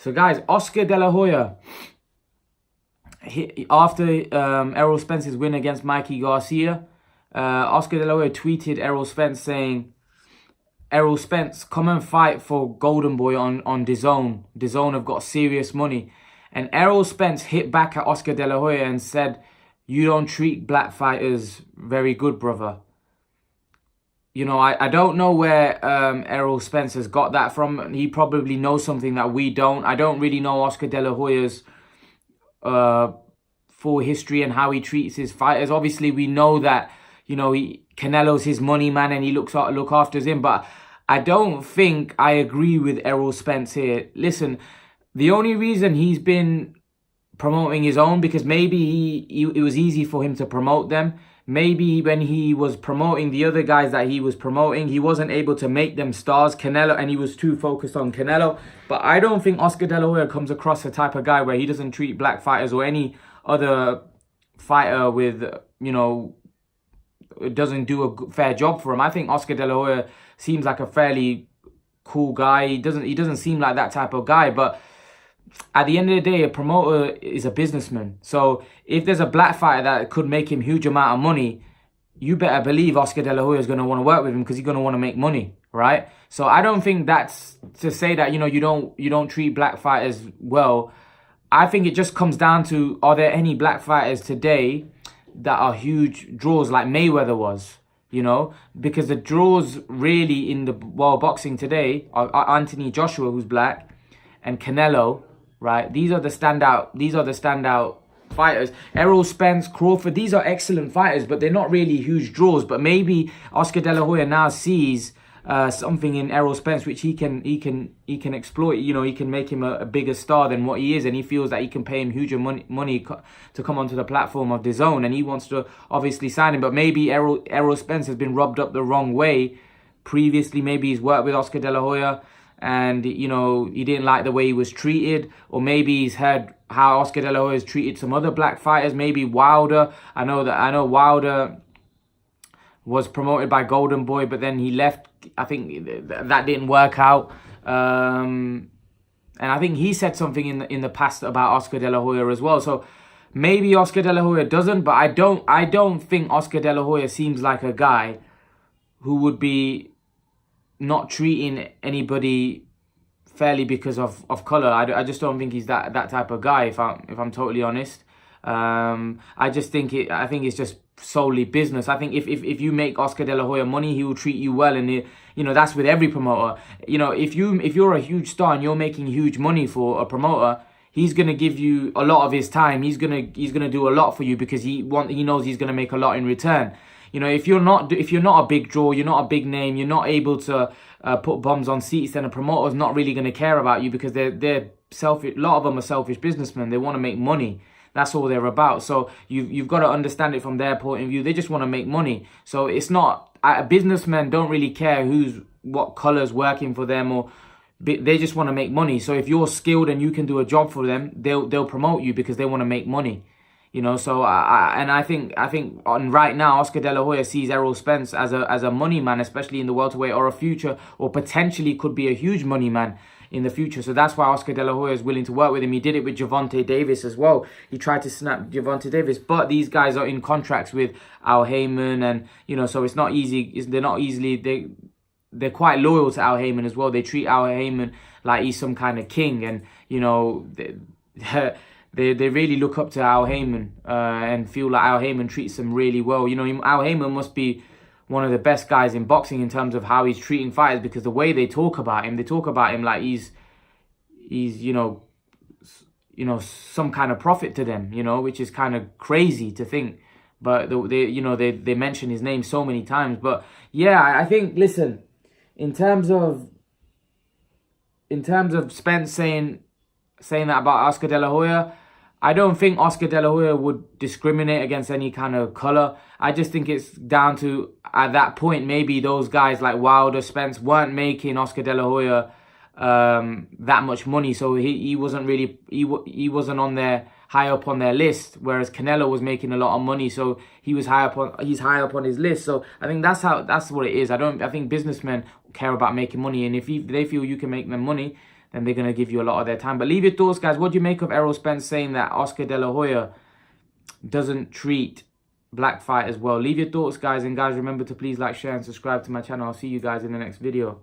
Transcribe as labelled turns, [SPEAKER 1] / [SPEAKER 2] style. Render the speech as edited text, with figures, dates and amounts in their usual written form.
[SPEAKER 1] So guys, Oscar De La Hoya, after Errol Spence's win against Mikey Garcia, Oscar De La Hoya tweeted Errol Spence saying, "Errol Spence, come and fight for Golden Boy on DAZN. DAZN have got serious money." And Errol Spence hit back at Oscar De La Hoya and said, "You don't treat black fighters very good, brother." You know, I don't know where Errol Spence has got that from. He probably knows something that we don't. I don't really know Oscar De La Hoya's full history and how he treats his fighters. Obviously, we know that, you know, Canelo's his money man and he look after him. But I don't think I agree with Errol Spence here. Listen, the only reason he's been promoting his own, because maybe it was easy for him to promote them. Maybe when he was promoting the other guys that he was promoting, he wasn't able to make them stars, Canelo, and he was too focused on Canelo. But I don't think Oscar De La Hoya comes across the type of guy where he doesn't treat black fighters or any other fighter with, you know, doesn't do a fair job for him. I think Oscar De La Hoya seems like a fairly cool guy. He doesn't seem like that type of guy, but at the end of the day, a promoter is a businessman. So if there's a black fighter that could make him huge amount of money, you better believe Oscar De La Hoya is going to want to work with him because he's going to want to make money, right? So I don't think that's to say that, you know, you don't treat black fighters well. I think it just comes down to, are there any black fighters today that are huge draws like Mayweather was? You know, because the draws really in the world boxing today are Anthony Joshua, who's black, and Canelo. Right, these are the standout fighters. Errol Spence, Crawford, these are excellent fighters, but they're not really huge draws. But maybe Oscar De La Hoya now sees something in Errol Spence which he can exploit. You know, he can make him a bigger star than what he is, and he feels that he can pay him huge money to come onto the platform of DAZN, and he wants to obviously sign him. But maybe Errol Spence has been rubbed up the wrong way previously. Maybe he's worked with Oscar De La Hoya and, you know, he didn't like the way he was treated, or maybe he's heard how Oscar De La Hoya has treated some other black fighters. Maybe Wilder. I know Wilder was promoted by Golden Boy, but then he left. I think that didn't work out. And I think he said something in the past about Oscar De La Hoya as well. So maybe Oscar De La Hoya doesn't, but I don't think Oscar De La Hoya seems like a guy who would be not treating anybody fairly because of color. I just don't think he's that type of guy, if I'm totally honest. I think it's just solely business. I think if you make Oscar De La Hoya money, he will treat you well, and you know, that's with every promoter. You know, if you're a huge star and you're making huge money for a promoter, he's gonna give you a lot of his time. He's gonna do a lot for you because he knows he's gonna make a lot in return. You know, if you're not a big draw, you're not a big name, you're not able to put bombs on seats, then a promoter's not really going to care about you because they're selfish. A lot of them are selfish businessmen. They want to make money. That's all they're about. So you've got to understand it from their point of view. They just want to make money. So it's not, businessmen don't really care what color's working for them, or they just want to make money. So if you're skilled and you can do a job for them, they'll promote you because they want to make money. You know, so I think right now Oscar De La Hoya sees Errol Spence as a money man, especially in the welterweight, or a future, or potentially could be a huge money man in the future. So that's why Oscar De La Hoya is willing to work with him. He did it with Gervonta Davis as well. He tried to snap Gervonta Davis, but these guys are in contracts with Al Heyman, and you know, so it's not easy. They're quite loyal to Al Heyman as well. They treat Al Heyman like he's some kind of king, and you know, They really look up to Al Heyman and feel like Al Heyman treats them really well. You know, Al Heyman must be one of the best guys in boxing in terms of how he's treating fighters, because the way they talk about him like he's you know some kind of prophet to them. You know, which is kind of crazy to think. But they mention his name so many times. But yeah, I think, listen, in terms of Spence saying that about Oscar De La Hoya, I don't think Oscar De La Hoya would discriminate against any kind of color. I just think it's down to, at that point, maybe those guys like Wilder, Spence weren't making Oscar De La Hoya that much money, so he wasn't really he wasn't on their high up on their list, whereas Canelo was making a lot of money, so he's high up on his list. So I think that's what it is. I think businessmen care about making money, and if they feel you can make them money, then they're going to give you a lot of their time. But leave your thoughts, guys. What do you make of Errol Spence saying that Oscar De La Hoya doesn't treat black fighters well? Leave your thoughts, guys. And guys, remember to please like, share, and subscribe to my channel. I'll see you guys in the next video.